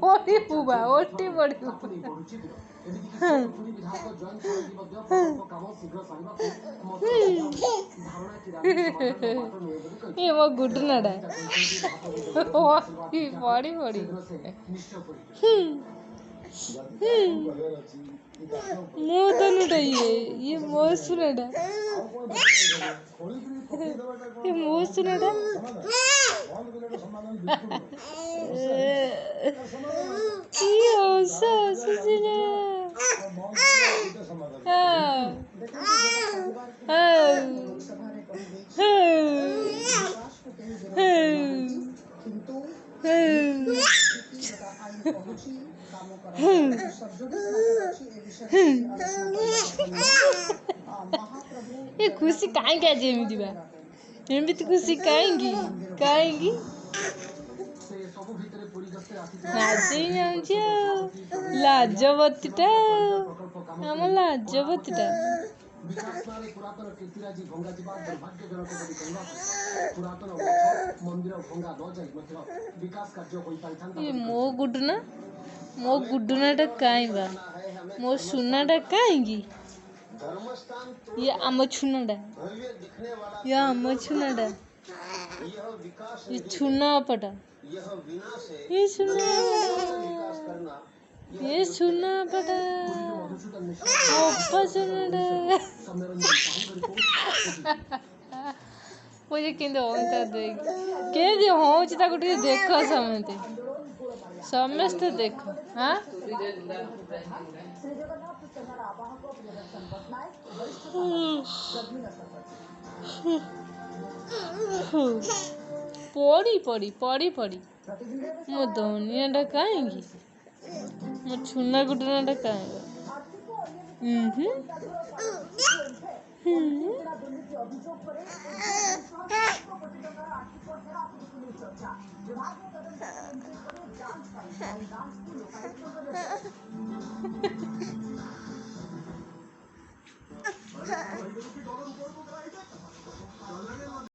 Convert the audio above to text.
ପଢିବୁ ବା ଓଟି ପଢିବୁ ଏ ମୋ ଗୁଡୁନାଟା ପଢି ପଢି ମୁଁ ତ ନୁଟା ଇଏ ମୋ ସୁନାଟା ମୋ ସୁନାଟା କି ହସ ହସୁଛି ନା ये खुशी कहीं आज एमती बा एमती खुशी कहीं लाजवतीटा आम लाजवतीटा मो गुडुना कहीं बा मो सुनाटा कहीं ये आम छुनाटा ये छुनापटा ये छुनापटा मुझे केंद्र होता देख केंद्र होता गोटे देख समस्ते देख हाँ पढ़ी मो दुनिया कहीं मो छुना गुटना कहीं